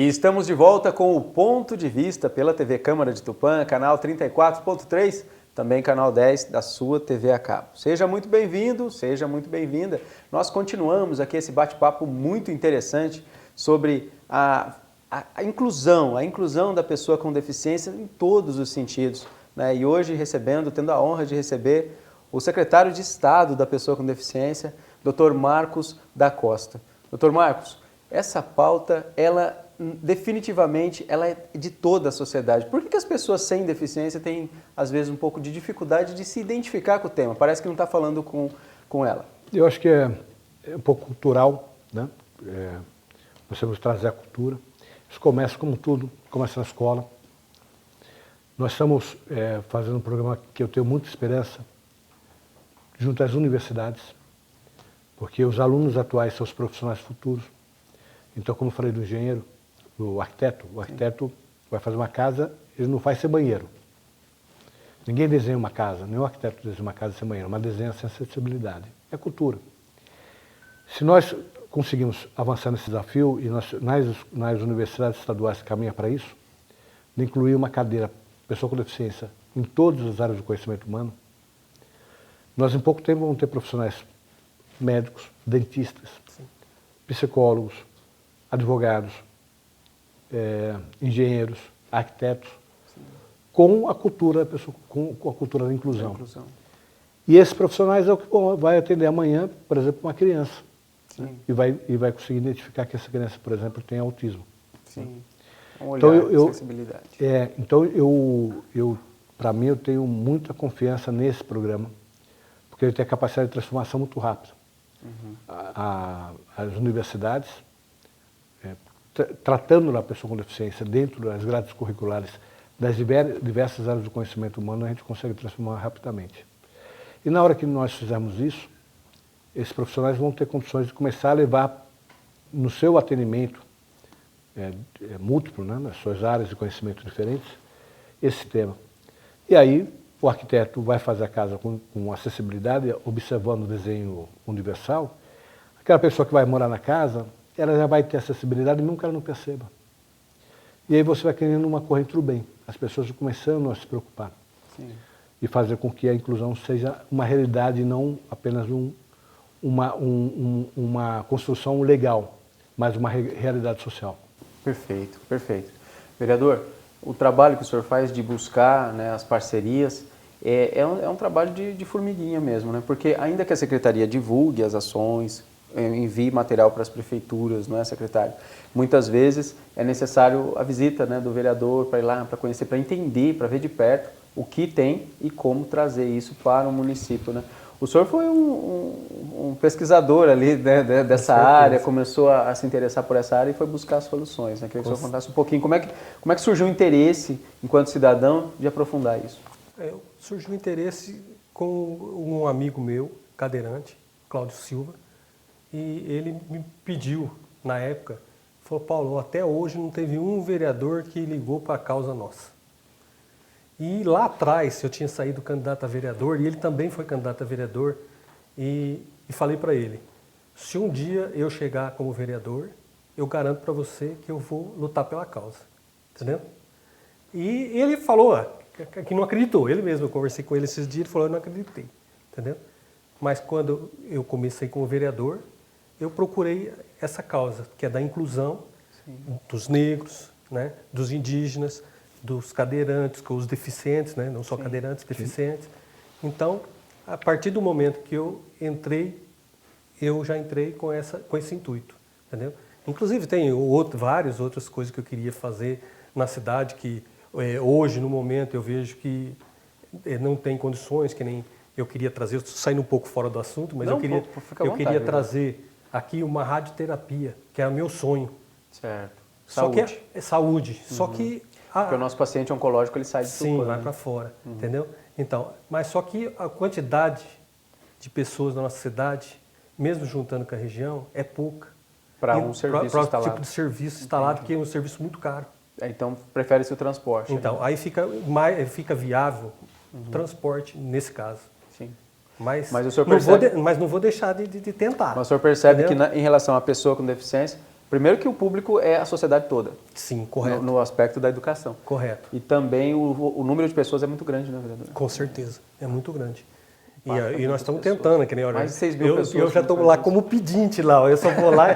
E estamos de volta com o Ponto de Vista pela TV Câmara de Tupã, canal 34.3, também canal 10 da sua TV a cabo. Seja muito bem-vindo, seja muito bem-vinda. Nós continuamos aqui esse bate-papo muito interessante sobre a inclusão da pessoa com deficiência em todos os sentidos, né? E hoje tendo a honra de receber o secretário de Estado da Pessoa com Deficiência, Dr. Marcos da Costa. Dr. Marcos, essa pauta, definitivamente, ela é de toda a sociedade. Por que as pessoas sem deficiência têm, às vezes, um pouco de dificuldade de se identificar com o tema? Parece que não está falando com ela. Eu acho que é um pouco cultural, né? Nós temos que trazer a cultura. Isso começa como tudo, começa na escola. Nós estamos fazendo um programa que eu tenho muita esperança, junto às universidades, porque os alunos atuais são os profissionais futuros. Então, como eu falei do engenheiro, do arquiteto, o arquiteto vai fazer uma casa, ele não faz sem banheiro. Ninguém desenha uma casa, nenhum arquiteto desenha uma casa sem banheiro, mas desenha sem acessibilidade. É cultura. Se nós conseguimos avançar nesse desafio, e nas universidades estaduais caminha para isso, de incluir uma cadeira pessoa com deficiência em todas as áreas do conhecimento humano, nós em pouco tempo vamos ter profissionais médicos, dentistas, sim, psicólogos, advogados, engenheiros, arquitetos, sim, com a cultura com a cultura da inclusão. E esses profissionais é o que vai atender amanhã, por exemplo, uma criança. Sim. E vai conseguir identificar que essa criança, por exemplo, tem autismo. Sim. Um olhar de sensibilidade. Então, para mim, eu tenho muita confiança nesse programa, porque ele tem a capacidade de transformação muito rápida. Uhum. As universidades, tratando a pessoa com deficiência dentro das grades curriculares das diversas áreas do conhecimento humano, a gente consegue transformar rapidamente. E na hora que nós fizermos isso, esses profissionais vão ter condições de começar a levar no seu atendimento múltiplo, né, nas suas áreas de conhecimento diferentes, esse tema. E aí o arquiteto vai fazer a casa com acessibilidade, observando o desenho universal. Aquela pessoa que vai morar na casa, ela já vai ter acessibilidade mesmo que ela não perceba. E aí você vai criando uma corrente do bem. As pessoas vão começando a se preocupar. Sim. E fazer com que a inclusão seja uma realidade e não apenas uma construção legal, mas uma realidade social. Perfeito, perfeito. Vereador, o trabalho que o senhor faz de buscar, né, as parcerias é um trabalho de formiguinha mesmo, né? Porque ainda que a Secretaria divulgue as ações, envie material para as prefeituras, não é, secretário? Muitas vezes é necessário a visita, né, do vereador para ir lá, para conhecer, para entender, para ver de perto o que tem e como trazer isso para o município, né? O senhor foi um pesquisador ali, né, dessa área, começou a se interessar por essa área e foi buscar soluções, né? Queria que o senhor contasse um pouquinho como é que surgiu o interesse, enquanto cidadão, de aprofundar isso. Surgiu o interesse com um amigo meu, cadeirante, Cláudio Silva, e ele me pediu, na época, falou: Paulo, até hoje não teve um vereador que ligou para a causa nossa. E lá atrás, eu tinha saído candidato a vereador, e ele também foi candidato a vereador, e falei para ele: se um dia eu chegar como vereador, eu garanto para você que eu vou lutar pela causa, entendeu? E ele falou que não acreditou, ele mesmo, eu conversei com ele esses dias, ele falou: eu não acreditei, entendeu? Mas quando eu comecei como vereador, eu procurei essa causa, que é da inclusão, sim, dos negros, né, dos indígenas, dos cadeirantes, com os deficientes, né? Não só, sim, cadeirantes, deficientes. Sim. Então, a partir do momento que eu entrei, eu já entrei com esse intuito, entendeu? Inclusive, tem várias outras coisas que eu queria fazer na cidade, que hoje, no momento, eu vejo que não tem condições, que nem eu queria trazer, saindo um pouco fora do assunto, mas eu queria trazer aqui uma radioterapia, que era meu sonho. Certo. Saúde. Só que é saúde. Uhum. Só que porque o nosso paciente oncológico, ele sai de Tupã. Sim, vai para fora, entendeu? Então, mas só que a quantidade de pessoas na nossa cidade, mesmo juntando com a região, é pouca. Para um serviço instalado. Para o tipo de serviço instalado, que é um serviço muito caro. Então, prefere-se o transporte. Então, aí fica viável o transporte nesse caso. Sim. Mas o senhor percebe... não vou deixar de tentar. Mas o senhor percebe, entendeu, que em relação à pessoa com deficiência, Primeiro que o público é a sociedade toda, Sim, correto. no aspecto da educação. Correto. E também o número de pessoas é muito grande, né, vereador? Com certeza. É muito grande. E Impacta nós estamos muitas tentando, que nem olha, Mais de 6 mil pessoas. eu já estou lá como pedinte lá. Eu só vou lá,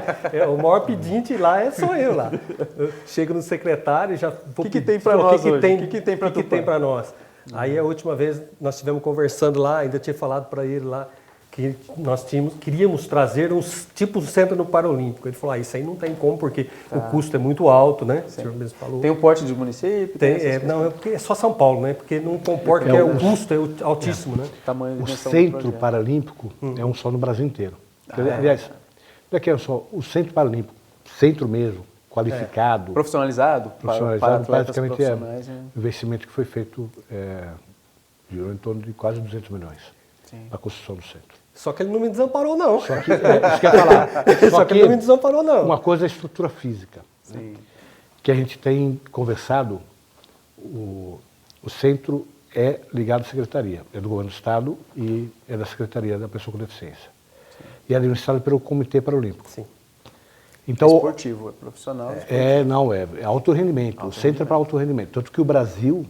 o maior pedinte lá sou eu lá. Eu chego no secretário e já vou O que tem para nós hoje? O que tem para que tem para nós? Aí a última vez nós estivemos conversando lá, ainda tinha falado para ele lá que nós queríamos trazer uns tipo centro no Paralímpico. Ele falou, isso aí não tem como, porque o custo é muito alto, né? Sim. O senhor mesmo falou. Tem o porte de município? Não, porque é só São Paulo, né? Porque não comporta, porque o custo é altíssimo, né? Tamanho, O dimensão do Centro projeto. Paralímpico é um só no Brasil inteiro. Aliás, não é que é só o Centro Paralímpico, centro mesmo, qualificado, Profissionalizado? Para atletas basicamente é profissionais. um investimento que foi feito, girou em torno de quase 200 milhões para a construção do centro. Só que ele não me desamparou, não. Só que, isso que eu ia falar. Só que ele não me desamparou, não. Uma coisa é a estrutura física, Sim. que a gente tem conversado, o centro é ligado à secretaria, é do governo do estado e é da secretaria da pessoa com deficiência. E é administrado pelo Comitê Paralímpico. Sim. Então, Esportivo, é profissional. é alto rendimento. O centro é para alto rendimento. Tanto que o Brasil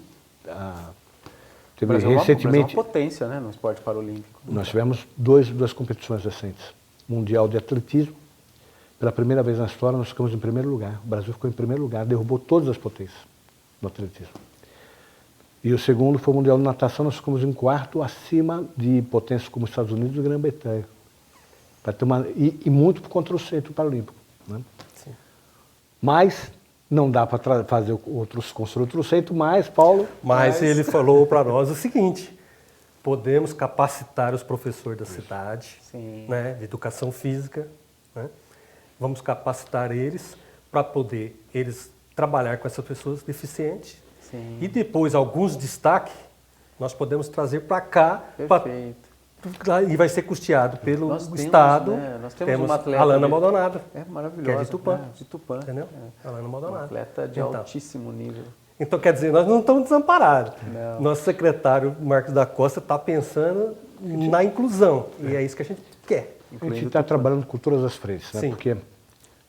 O teve Brasil é recentemente. uma potência, né, no esporte paralímpico. Nós tivemos duas competições recentes. Mundial de atletismo. Pela primeira vez na história, nós ficamos em primeiro lugar. O Brasil ficou em primeiro lugar, derrubou todas as potências no atletismo. E o segundo foi o Mundial de Natação, nós ficamos em quarto, acima de potências como os Estados Unidos e Grã-Bretanha. E muito contra o Centro Paralímpico. Né? Sim. Mas não dá para fazer construir outro centro, mas, Paulo... Mas ele falou para nós o seguinte, podemos capacitar os professores da cidade, né, de educação física, né? Vamos capacitar eles para poder eles trabalhar com essas pessoas deficientes. Sim. E depois, alguns destaques, nós podemos trazer para cá. Perfeito. E vai ser custeado pelo Nós temos, Estado. né, nós temos uma atleta Alana ali. Maldonado. É maravilhosa. Que é de Tupã. Né? De Tupã. Entendeu? Alana Uma Maldonado. atleta de altíssimo nível. Então, quer dizer, nós não estamos desamparados. Não. Nosso secretário, Marcos da Costa, está pensando na inclusão. E é isso que a gente quer. A gente está trabalhando com todas as frentes, né? Sim. Porque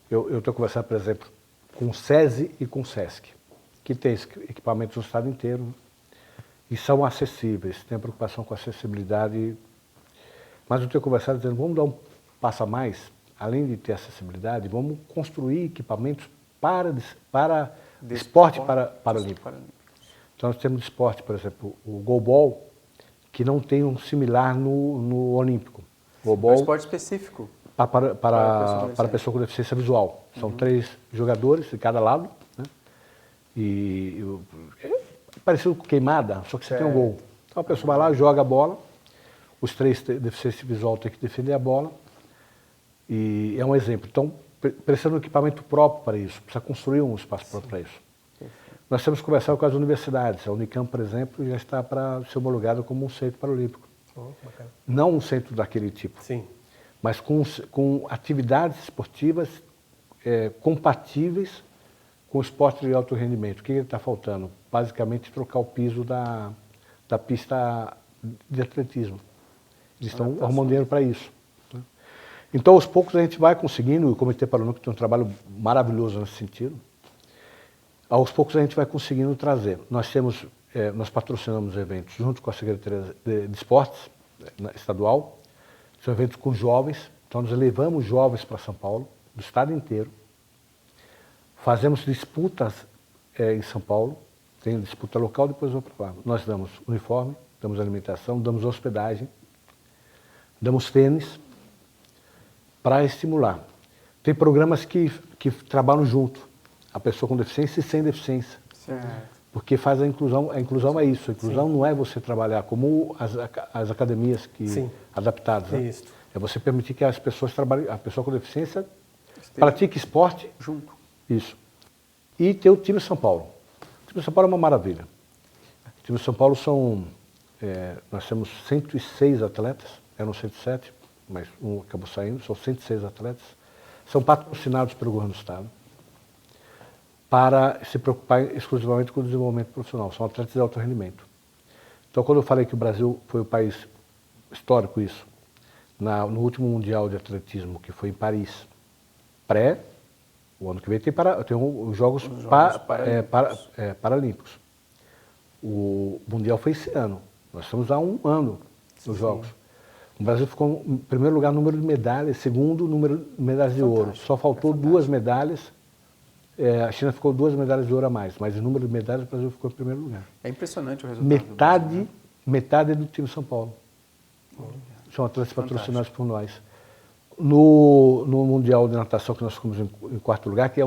eu estou conversando, por exemplo, com o SESI e com o SESC, que tem equipamentos no estado inteiro e são acessíveis, tem preocupação com a acessibilidade. Mas eu tenho conversado dizendo, vamos dar um passo a mais, além de ter acessibilidade, vamos construir equipamentos para esporte paralímpico. Então nós temos esporte, por exemplo, o goalball, que não tem um similar no olímpico. É um esporte específico. Para a pessoa com deficiência visual. São 3 jogadores de cada lado, né? É parecido com queimada, só que você tem um gol. Então a pessoa vai lá, joga a bola, os 3 deficientes visual têm que defender a bola, e é um exemplo. Então, precisa de um equipamento próprio para isso, precisa construir um espaço próprio para isso. Nós temos conversado com as universidades. A Unicamp, por exemplo, já está para ser homologada como um centro paralímpico. Bacana. Não um centro daquele tipo, Sim. mas com atividades esportivas compatíveis com o esporte de alto rendimento. O que está faltando? Basicamente, trocar o piso da pista de atletismo. Eles estão arrumando dinheiro para isso. Né? Então, aos poucos, a gente vai conseguindo, o Comitê Paralímpico tem um trabalho maravilhoso nesse sentido, aos poucos a gente vai conseguindo trazer. Nós patrocinamos eventos junto com a Secretaria de Esportes estadual, são eventos com jovens, então nós levamos jovens para São Paulo, do estado inteiro, fazemos disputas em São Paulo, tem disputa local, depois vou para lá. Nós damos uniforme, damos alimentação, damos hospedagem, damos tênis, para estimular. Tem programas que trabalham junto, a pessoa com deficiência e sem deficiência. Certo. Porque faz a inclusão é isso, a inclusão não é você trabalhar como as academias adaptadas. Né? Isso. É você permitir que as pessoas trabalhem, a pessoa com deficiência pratique esporte junto. Isso. E ter o time São Paulo. O time São Paulo é uma maravilha. O time São Paulo nós temos 106 atletas, eram 107, mas um acabou saindo, são 106 atletas, são patrocinados pelo governo do estado para se preocupar exclusivamente com o desenvolvimento profissional, são atletas de alto rendimento. Então, quando eu falei que o Brasil foi o país histórico isso, no último Mundial de Atletismo, que foi em Paris, O ano que vem tem os Jogos, Paralímpicos. O Mundial foi esse ano. Nós estamos há um ano nos Jogos. O Brasil ficou em primeiro lugar no número de medalhas, segundo número de medalhas de ouro. Só faltou 2 medalhas. A China ficou 2 medalhas de ouro a mais, mas o número de medalhas o Brasil ficou em primeiro lugar. É impressionante o resultado. Metade é do time São Paulo. São atletas patrocinados por nós. No Mundial de Natação, que nós ficamos em quarto lugar, que é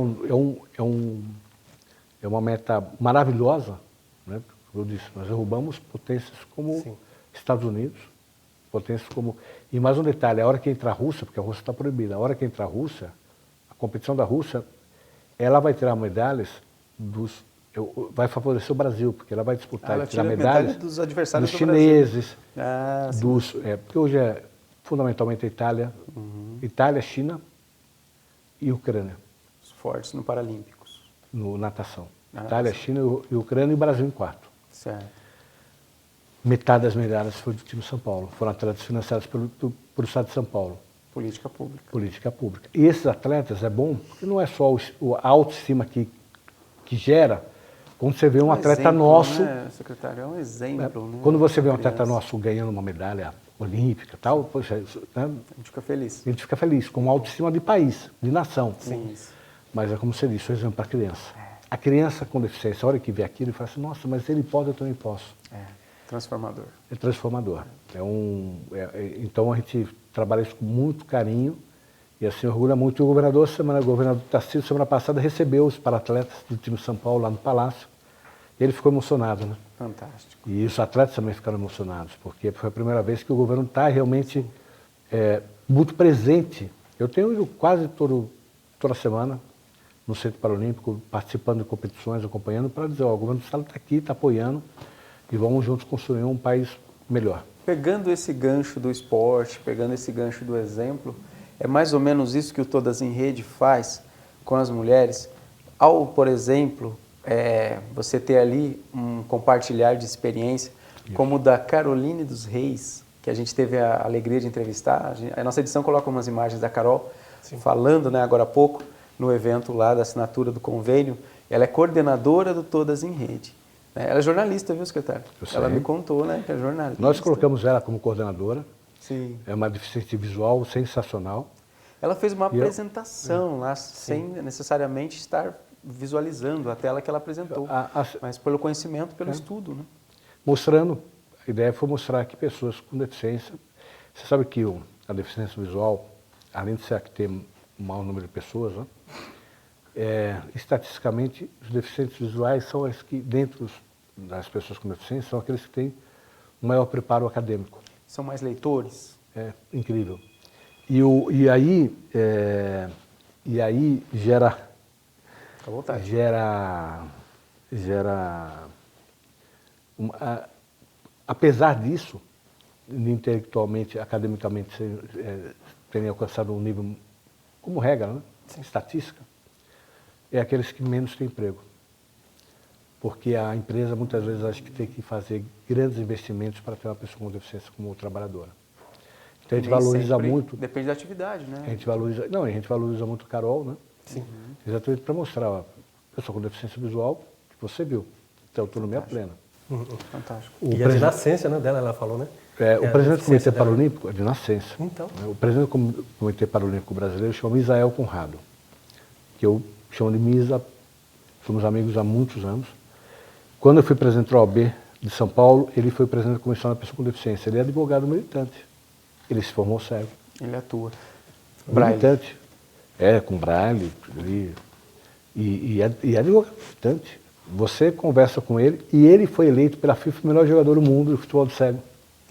uma meta maravilhosa, né? Eu disse, nós derrubamos potências como Estados Unidos, potências como... E mais um detalhe, a hora que entra a Rússia, porque a Rússia está proibida, a hora que entra a Rússia, a competição da Rússia, ela vai tirar medalhas vai favorecer o Brasil, porque ela vai disputar e tirar medalhas dos adversários dos chineses, Brasil. Porque hoje é fundamentalmente a Itália, China e Ucrânia. Os fortes no Paralímpicos. No natação. Itália, China e Ucrânia e o Brasil em quarto. Certo. Metade das medalhas foi do time São Paulo. Foram atletas financiados pelo Estado de São Paulo. Política pública. Política pública. E esses atletas é bom, porque não é só a autoestima que gera, quando você vê um atleta exemplo, nosso... Né, secretário? É um exemplo. Né, quando você vê um atleta nosso ganhando uma medalha olímpica e tal, poxa, né, a gente fica feliz. A gente fica feliz, com uma autoestima de país, de nação. Sim, isso. Mas é como você disse, o exemplo para a criança. A criança com deficiência, a hora que vê aquilo, fala assim, nossa, mas ele pode, eu também posso. Transformador. É transformador. Então a gente trabalha isso com muito carinho e assim orgulha muito. E o governador Tarcísio, semana passada, recebeu os paratletas do time de São Paulo lá no Palácio. E ele ficou emocionado, né? Fantástico. E os atletas também ficaram emocionados, porque foi a primeira vez que o governo está realmente muito presente. Eu tenho ido quase toda semana no Centro Paralímpico, participando de competições, acompanhando, para dizer, o governo do Estado está aqui, está apoiando, e vamos juntos construir um país melhor. Pegando esse gancho do esporte, pegando esse gancho do exemplo, é mais ou menos isso que o Todas em Rede faz com as mulheres. Ao, por exemplo, você ter ali um compartilhar de experiência, como o da Caroline dos Reis, que a gente teve a alegria de entrevistar. A nossa edição coloca umas imagens da Carol falando, né, agora há pouco, no evento lá da assinatura do convênio. Ela é coordenadora do Todas em Rede. Ela é jornalista, viu, secretário? Ela me contou, né, que é jornalista. Nós colocamos ela como coordenadora. Sim. É uma deficiência visual sensacional. Ela fez uma apresentação lá, sem necessariamente estar visualizando a tela que ela apresentou, mas pelo conhecimento, pelo estudo, né? Mostrando, a ideia foi mostrar que pessoas com deficiência, você sabe que a deficiência visual, além de ser a que tem um maior número de pessoas, né, estatisticamente, os deficientes visuais são as que, dentro das pessoas com deficiência, são aqueles que têm um maior preparo acadêmico. São mais leitores? É incrível. E aí gera... À vontade. Apesar disso, intelectualmente, academicamente, terem alcançado um nível, como regra, né? Estatística, é aqueles que menos têm emprego. Porque a empresa, muitas vezes, acha que tem que fazer grandes investimentos para ter uma pessoa com deficiência como trabalhadora. Então, a gente valoriza muito... Depende da atividade, né? A gente valoriza muito a Carol, né? Sim. Exatamente para mostrar, a pessoa com deficiência visual, que você viu, tem autonomia plena. Fantástico. E a de nascença, né, dela, ela falou, né? O presidente do Comitê Paralímpico é de nascença. Então. O presidente do Comitê Paralímpico Brasileiro chama Misael Conrado, que eu chamo de Misa, somos amigos há muitos anos. Quando eu fui presidente da OAB de São Paulo, ele foi presidente da Comissão da Pessoa com Deficiência. Ele é advogado militante. Ele se formou cego. Ele atua. Militante. Com braille. E é advogado militante. Você conversa com ele e ele foi eleito pela FIFA o melhor jogador do mundo de futebol de cego.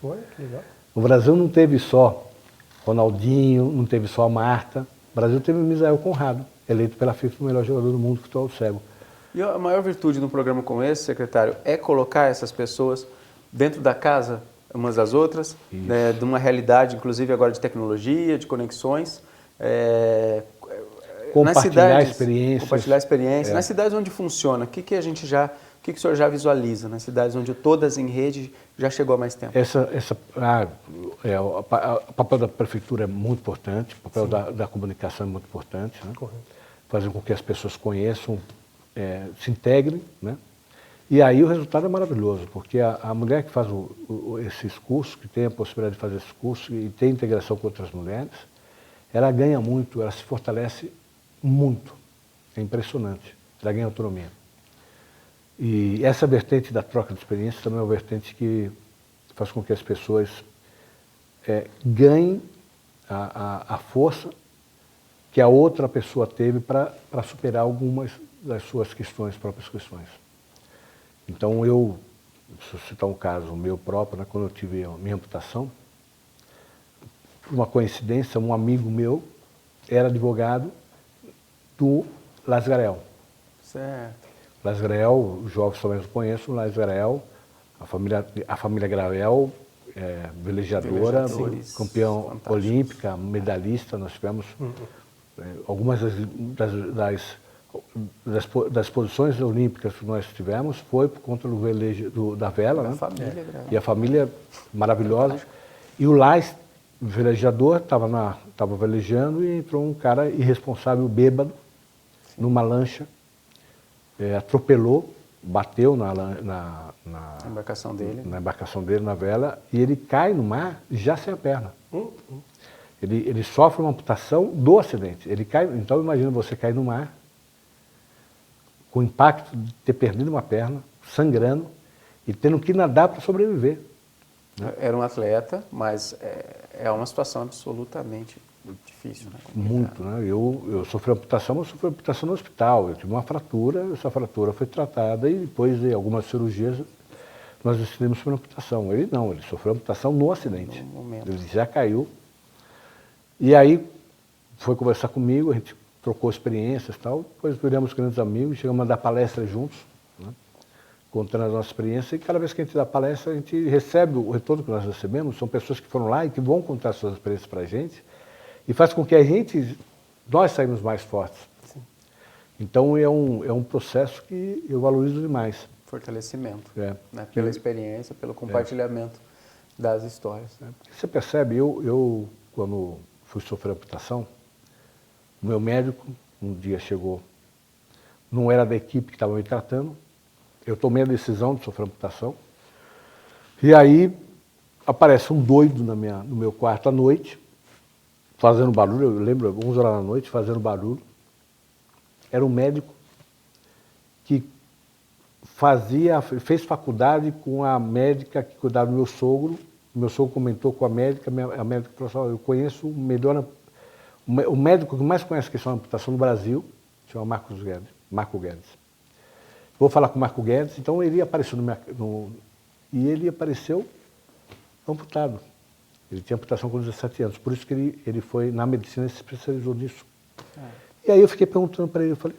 Olha, que legal. O Brasil não teve só Ronaldinho, não teve só a Marta. O Brasil teve o Misael Conrado, eleito pela FIFA o melhor jogador do mundo de futebol de cego. E a maior virtude de um programa como esse, secretário, é colocar essas pessoas dentro da casa umas das outras, né, de uma realidade, inclusive agora de tecnologia, de conexões, compartilhar experiências. Compartilhar experiências. Nas cidades onde funciona, o que o senhor já visualiza? Nas cidades onde Todas em Rede já chegou há mais tempo? O papel da prefeitura é muito importante, o papel da comunicação é muito importante, né? Correto. fazer com que as pessoas conheçam, se integrem, né? E aí o resultado é maravilhoso, porque a mulher que faz esses cursos, que tem a possibilidade de fazer esses cursos e tem integração com outras mulheres, ela ganha muito, ela se fortalece muito. É impressionante. Ela ganha autonomia. E essa vertente da troca de experiência também é uma vertente que faz com que as pessoas ganhem a força que a outra pessoa teve para superar algumas das suas próprias questões. Então se eu citar um caso meu próprio, né, quando eu tive a minha amputação, por uma coincidência, um amigo meu era advogado do Las Grael. Certo. Las Grael, os jovens talvez não conheçam, Las Grael, a família Grael, velejadora, campeã olímpica, medalhista, nós tivemos algumas das posições olímpicas que nós tivemos foi por conta do velejo da vela, né? Família, E a família maravilhosa. E o Lais, velejador, estava velejando e entrou um cara irresponsável, bêbado, numa lancha, atropelou, bateu na embarcação dele. Na embarcação dele, na vela, e ele cai no mar já sem a perna. Ele sofre uma amputação do acidente. Ele cai, então imagina você cair no mar, com o impacto de ter perdido uma perna, sangrando, e tendo que nadar para sobreviver. Né? Era um atleta, mas é uma situação absolutamente difícil. Né? Muito, né? Eu sofri amputação, mas sofri amputação no hospital. Eu tive uma fratura, essa fratura foi tratada e depois de algumas cirurgias nós decidimos sobre amputação. Ele não, ele sofreu amputação no acidente. No momento. Ele já caiu. E aí foi conversar comigo, a gente trocou experiências e tal, depois viramos grandes amigos, chegamos a dar palestras juntos, né? Contando a nossa experiência, e cada vez que a gente dá palestra, a gente recebe o retorno que nós recebemos, são pessoas que foram lá e que vão contar suas experiências para a gente, e faz com que nós saímos mais fortes. Sim. Então é um processo que eu valorizo demais. Fortalecimento, né? Pela experiência, pelo compartilhamento das histórias. Você percebe, eu quando fui sofrer amputação, o meu médico um dia chegou, não era da equipe que estava me tratando, eu tomei a decisão de sofrer amputação, e aí aparece um doido no meu quarto à noite, fazendo barulho, eu lembro, 11 horas da noite, fazendo barulho. Era um médico que fez faculdade com a médica que cuidava do meu sogro. Meu sogro comentou com a médica falou assim, eu conheço o médico que mais conhece a questão da amputação no Brasil, chama Marco Guedes. Vou falar com o Marco Guedes, então ele apareceu e ele apareceu amputado. Ele tinha amputação com 17 anos, por isso que ele foi na medicina e se especializou nisso. E aí eu fiquei perguntando para ele, eu falei,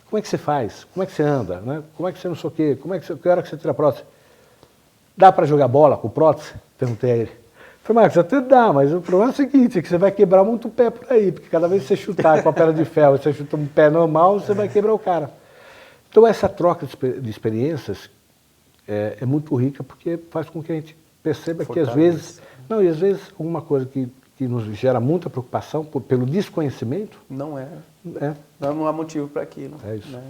como é que você faz? Como é que você anda? Né? Como é que você não sei o quê? Que hora que você tira a prótese? Dá para jogar bola com prótese? Perguntei a ele. Falei, Marcos, até dá, mas o problema é o seguinte, é que você vai quebrar muito o pé por aí, porque cada vez que você chutar com a perna de ferro, você chuta um pé normal, você vai quebrar o cara. Então essa troca de experiências é muito rica, porque faz com que a gente perceba que às vezes alguma coisa que nos gera muita preocupação pelo desconhecimento. Não há motivo para aquilo. É isso. Né?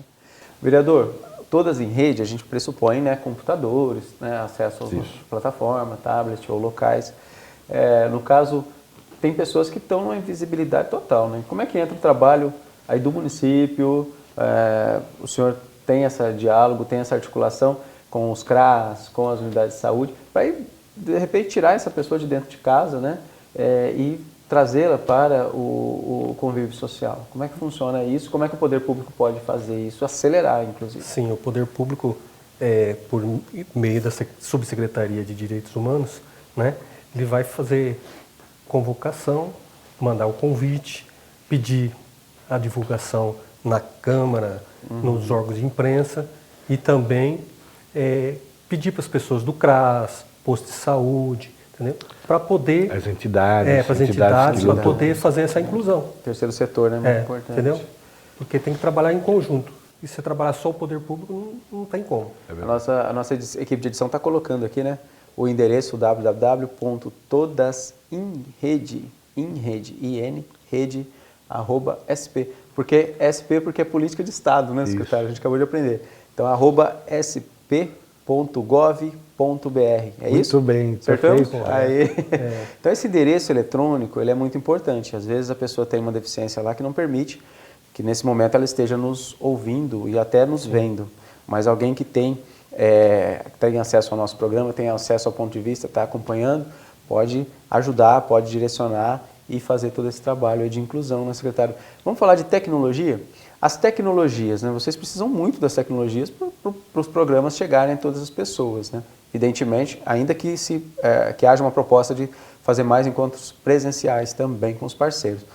Vereador, todas em rede, a gente pressupõe, né, computadores, né, acesso a plataforma, tablet ou locais. No caso, tem pessoas que estão numa invisibilidade total. Né? Como é que entra o trabalho aí do município? O senhor tem esse diálogo, tem essa articulação com os CRAS, com as unidades de saúde, para, de repente, tirar essa pessoa de dentro de casa, né, e trazê-la para o convívio social. Como é que funciona isso? Como é que o poder público pode fazer isso? Acelerar, inclusive. Sim, o poder público, por meio da Subsecretaria de Direitos Humanos, né, ele vai fazer convocação, mandar o convite, pedir a divulgação na Câmara, nos órgãos de imprensa e também pedir para as pessoas do CRAS, posto de saúde, entendeu? Para poder... As entidades. Para as entidades, para poder fazer essa inclusão. Terceiro setor, né? Muito importante. Entendeu? Porque tem que trabalhar em conjunto. E se você trabalhar só o poder público, não tem como. A nossa equipe de edição está colocando aqui, né, o endereço www.todasinrede.sp Porque SP porque é política de Estado, né, secretário? A gente acabou de aprender. Então, @sp.gov.br. É isso? Muito bem, Acertamos? perfeito. Aí. Então, esse endereço eletrônico ele é muito importante. Às vezes a pessoa tem uma deficiência lá que não permite que nesse momento ela esteja nos ouvindo e até nos vendo. Mas alguém que tem acesso ao nosso programa, tem acesso ao ponto de vista, está acompanhando, pode ajudar, pode direcionar e fazer todo esse trabalho aí de inclusão, né, secretário? Vamos falar de tecnologia? As tecnologias, né? Vocês precisam muito das tecnologias para os programas chegarem a todas as pessoas, né? Evidentemente, ainda que haja uma proposta de fazer mais encontros presenciais também com os parceiros.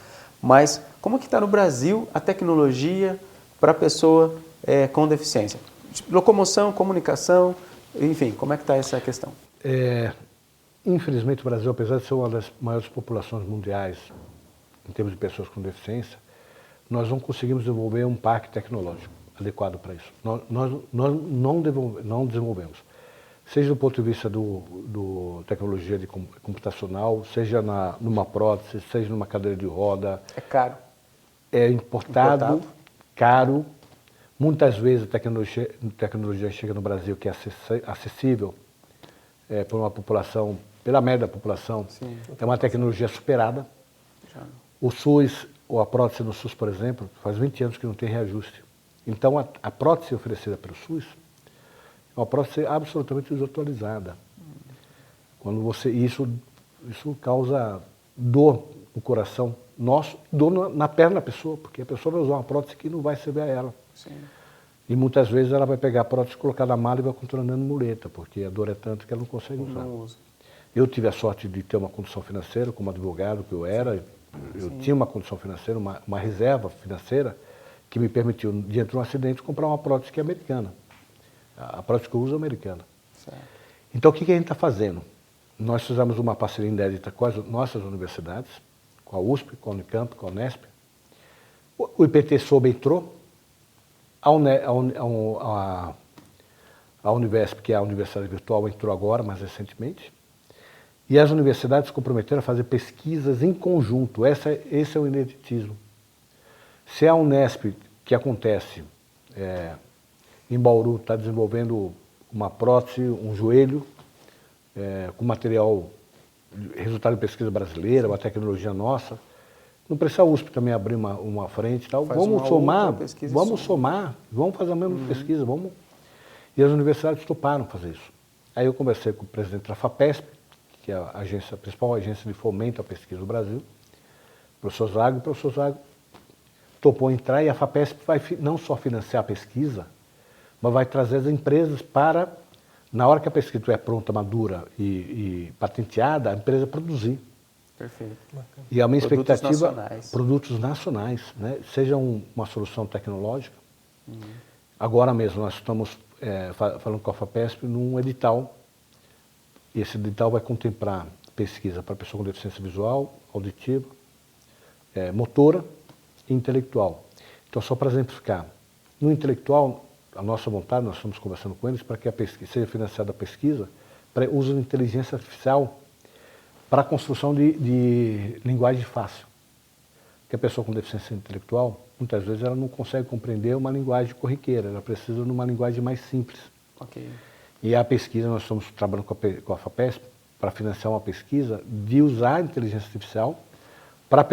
Mas como que está no Brasil a tecnologia para a pessoa com deficiência? Locomoção, comunicação, enfim, como é que está essa questão? Infelizmente o Brasil, apesar de ser uma das maiores populações mundiais em termos de pessoas com deficiência, nós não conseguimos desenvolver um parque tecnológico adequado para isso. Nós não desenvolvemos. Seja do ponto de vista do tecnologia computacional, seja numa prótese, seja numa cadeira de roda. É caro. É importado, caro. Muitas vezes a tecnologia chega no Brasil que é acessível por uma população, pela média da população. Sim. É uma tecnologia superada. Já. O SUS, ou a prótese no SUS, por exemplo, faz 20 anos que não tem reajuste. Então a prótese oferecida pelo SUS é uma prótese absolutamente desatualizada. Quando isso causa dor no coração nosso, dor na perna da pessoa, porque a pessoa vai usar uma prótese que não vai servir a ela. Sim. E muitas vezes ela vai pegar a prótese, colocar na mala e vai continuar andando muleta, porque a dor é tanta que ela não consegue usar. Não usa. Eu tive a sorte de ter uma condição financeira, como advogado que eu era, eu tinha uma condição financeira, uma reserva financeira, que me permitiu, diante de um acidente, comprar uma prótese que é americana. A prótese que eu uso é americana. Certo. Então o que a gente está fazendo? Nós fizemos uma parceria inédita com as nossas universidades, com a USP, com a Unicamp, com a Unesp. O IPT Soube entrou, a Univesp, que é a Universidade Virtual, entrou agora, mais recentemente. E as universidades se comprometeram a fazer pesquisas em conjunto. Esse é o ineditismo. Se a Unesp, que acontece em Bauru, está desenvolvendo uma prótese, um joelho, com material, resultado de pesquisa brasileira, uma tecnologia nossa, não precisa a USP também abrir uma frente e tal. Vamos somar, vamos fazer a mesma pesquisa, vamos. E as universidades toparam fazer isso. Aí eu conversei com o presidente da FAPESP, que é a principal agência de fomento à pesquisa do Brasil, o professor Zago topou entrar e a FAPESP vai não só financiar a pesquisa, mas vai trazer as empresas para, na hora que a pesquisa estiver pronta, madura e patenteada, a empresa produzir. Perfeito. E a minha expectativa, produtos nacionais, né? Seja uma solução tecnológica. Agora mesmo nós estamos falando com a FAPESP num edital. E esse edital vai contemplar pesquisa para pessoa com deficiência visual, auditiva, motora e intelectual. Então, só para exemplificar, no intelectual, a nossa vontade, nós estamos conversando com eles para que a pesquisa seja financiada a pesquisa para uso de inteligência artificial para a construção de linguagem fácil. Porque a pessoa com deficiência intelectual, muitas vezes, ela não consegue compreender uma linguagem corriqueira, ela precisa de uma linguagem mais simples. Okay. E a pesquisa, nós estamos trabalhando com a FAPESP para financiar uma pesquisa de usar a inteligência artificial para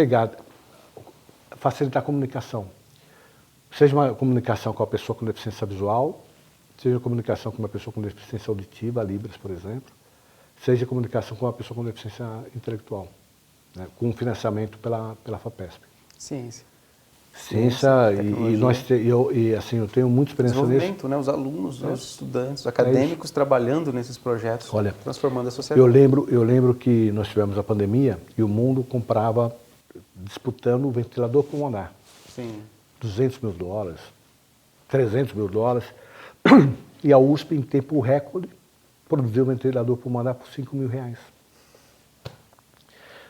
facilitar a comunicação. Seja uma comunicação com a pessoa com deficiência visual, seja comunicação com uma pessoa com deficiência auditiva, Libras, por exemplo, seja comunicação com uma pessoa com deficiência intelectual, né, com financiamento pela FAPESP. Ciência, assim, eu tenho muita experiência nisso. Desenvolvimento, né, os alunos, os estudantes, os acadêmicos trabalhando nesses projetos, transformando a sociedade. Eu lembro que nós tivemos a pandemia e o mundo comprava, disputando o ventilador pulmonar. Sim. $200 mil, $300 mil, e a USP, em tempo recorde, produziu um ventilador pulmonar por R$5 mil.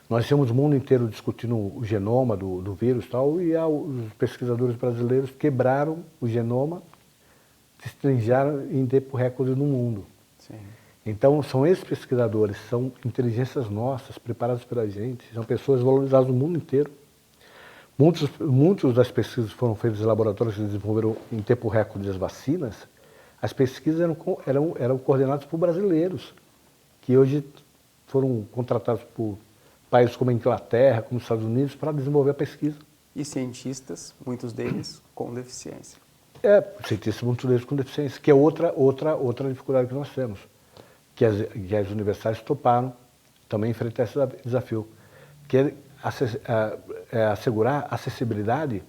Nós temos o mundo inteiro discutindo o genoma do vírus e tal, e os pesquisadores brasileiros quebraram o genoma, destrinjaram em tempo recorde no mundo. Sim. Então, são esses pesquisadores, são inteligências nossas, preparadas pela gente, são pessoas valorizadas no mundo inteiro, Muitas das pesquisas que foram feitas em laboratórios que desenvolveram em tempo recorde as vacinas, as pesquisas eram coordenadas por brasileiros, que hoje foram contratados por países como a Inglaterra, como os Estados Unidos, para desenvolver a pesquisa. E cientistas, muitos deles com deficiência. Cientistas, muitos deles com deficiência, que é outra dificuldade que nós temos, que as universidades toparam também enfrentar esse desafio, que é assegurar acessibilidade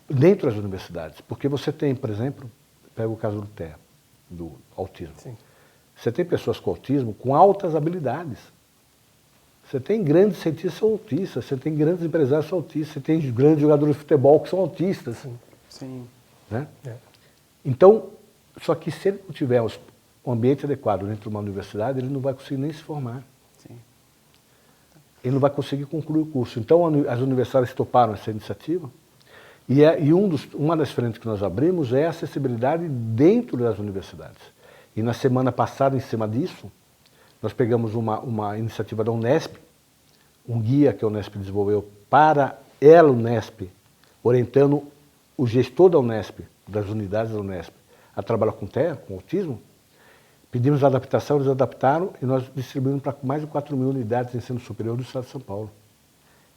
dentro das universidades. Porque você tem, por exemplo, pega o caso do TEA, do autismo. Sim. Você tem pessoas com autismo com altas habilidades. Você tem grandes cientistas autistas, você tem grandes empresários autistas, você tem grandes jogadores de futebol que são autistas. Sim. Né? É. Então, só que se ele não tiver um ambiente adequado dentro de uma universidade, ele não vai conseguir nem se formar. Sim. Ele não vai conseguir concluir o curso. Então, as universidades toparam essa iniciativa e uma das frentes que nós abrimos é a acessibilidade dentro das universidades. E na semana passada, em cima disso, nós pegamos uma iniciativa da Unesp, um guia que a Unesp desenvolveu para ela, Unesp, orientando o gestor da Unesp, das unidades da Unesp, a trabalhar com TEA, com autismo. Pedimos adaptação, eles adaptaram e nós distribuímos para mais de 4 mil unidades de ensino superior do Estado de São Paulo,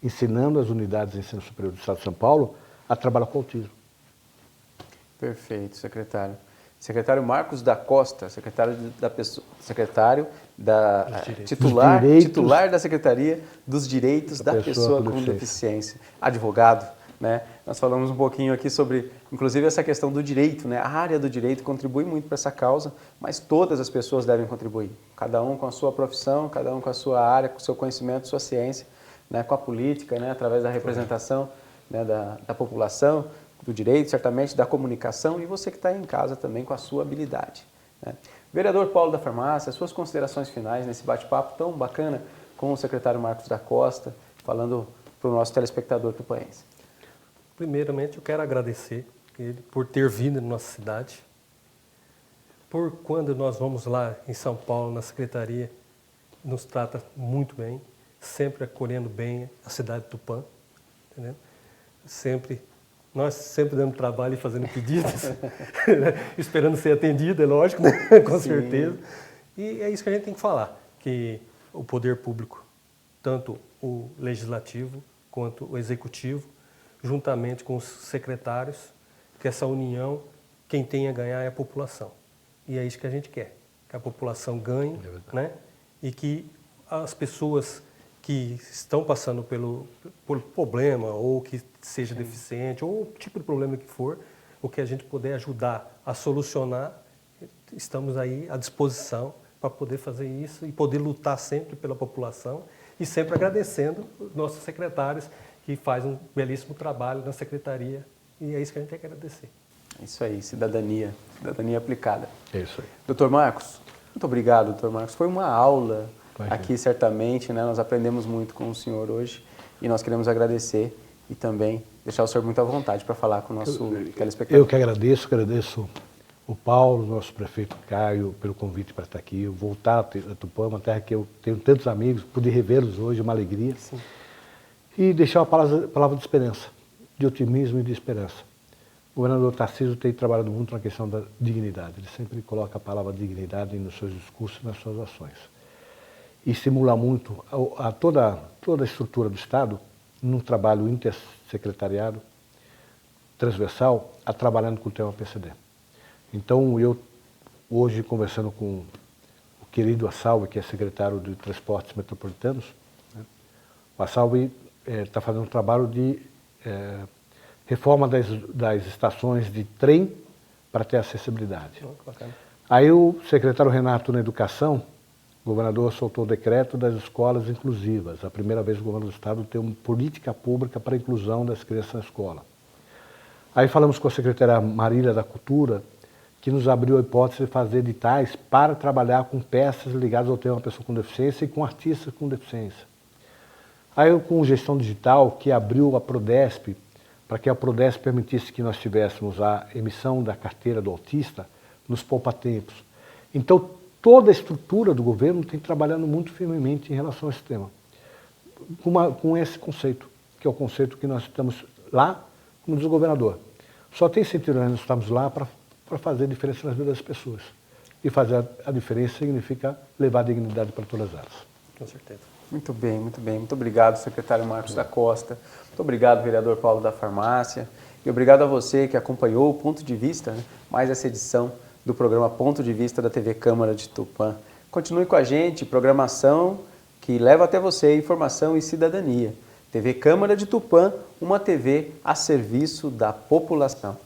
ensinando as unidades de ensino superior do Estado de São Paulo a trabalhar com autismo. Perfeito, secretário. Secretário Marcos da Costa, titular da Secretaria dos Direitos da Pessoa com Deficiência, advogado, né? Nós falamos um pouquinho aqui sobre, inclusive, essa questão do direito, né? A área do direito contribui muito para essa causa, mas todas as pessoas devem contribuir, cada um com a sua profissão, cada um com a sua área, com o seu conhecimento, sua ciência, né? Com a política, né? Através da representação, né? da população, do direito, certamente, da comunicação, e você que está em casa também com a sua habilidade, né? Vereador Paulo da Farmácia, suas considerações finais nesse bate-papo tão bacana com o secretário Marcos da Costa, falando para o nosso telespectador tupanense. Primeiramente, eu quero agradecer ele por ter vindo na nossa cidade, por quando nós vamos lá em São Paulo, na Secretaria, nos trata muito bem, sempre acolhendo bem a cidade de Tupã, entendeu? Nós sempre dando trabalho e fazendo pedidos, esperando ser atendido, é lógico, né? Com Sim. certeza. E é isso que a gente tem que falar, que o poder público, tanto o legislativo quanto o executivo, juntamente com os secretários, que essa união, quem tem a ganhar é a população. E é isso que a gente quer, que a população ganhe, né? E que as pessoas que estão passando por problema, ou que seja deficiente, ou o tipo de problema que for, o que a gente puder ajudar a solucionar, estamos aí à disposição para poder fazer isso e poder lutar sempre pela população e sempre agradecendo os nossos secretários que fazem um belíssimo trabalho na secretaria, e é isso que a gente tem que agradecer. É isso aí, cidadania aplicada. É isso aí. Doutor Marcos, muito obrigado, doutor Marcos. Foi uma aula Imagina. aqui, certamente, né? Nós aprendemos muito com o senhor hoje e nós queremos agradecer e também deixar o senhor muito à vontade para falar com o nosso telespectador. Eu que agradeço o Paulo, nosso prefeito Caio, pelo convite para estar aqui. Eu voltar a Tupã, uma terra que eu tenho tantos amigos, pude revê-los hoje, uma alegria. Sim. E deixar uma palavra de esperança, de otimismo e de esperança. O governador Tarcísio tem trabalhado muito na questão da dignidade. Ele sempre coloca a palavra dignidade nos seus discursos e nas suas ações. E estimula muito toda a estrutura do Estado, num trabalho intersecretariado, transversal, a trabalhando com o tema PCD. Então, eu, hoje, conversando com o querido Assalve, que é secretário de Transportes Metropolitanos, né? O Assalve está fazendo um trabalho de reforma das estações de trem para ter acessibilidade. Bacana. Aí o secretário Renato, na Educação, o governador soltou o decreto das escolas inclusivas. A primeira vez que o governo do Estado tem uma política pública para a inclusão das crianças na escola. Aí falamos com a secretária Marília da Cultura, que nos abriu a hipótese de fazer editais para trabalhar com peças ligadas ao tema pessoa com deficiência e com artistas com deficiência. Aí eu, com gestão digital, que abriu a Prodesp, para que a Prodesp permitisse que nós tivéssemos a emissão da carteira do autista nos poupa-tempos. Então, toda a estrutura do governo tem trabalhando muito firmemente em relação a esse tema, com esse conceito, que é o conceito que nós estamos lá, como diz o governador. Só tem sentido nós estamos lá para fazer diferença nas vidas das pessoas. E fazer a diferença significa levar dignidade para todas elas. Com certeza. Muito bem, muito bem. Muito obrigado, secretário Marcos da Costa. Muito obrigado, vereador Paulo da Farmácia. E obrigado a você que acompanhou o Ponto de Vista, né? Mais essa edição do programa Ponto de Vista da TV Câmara de Tupã. Continue com a gente, programação que leva até você informação e cidadania. TV Câmara de Tupã, uma TV a serviço da população.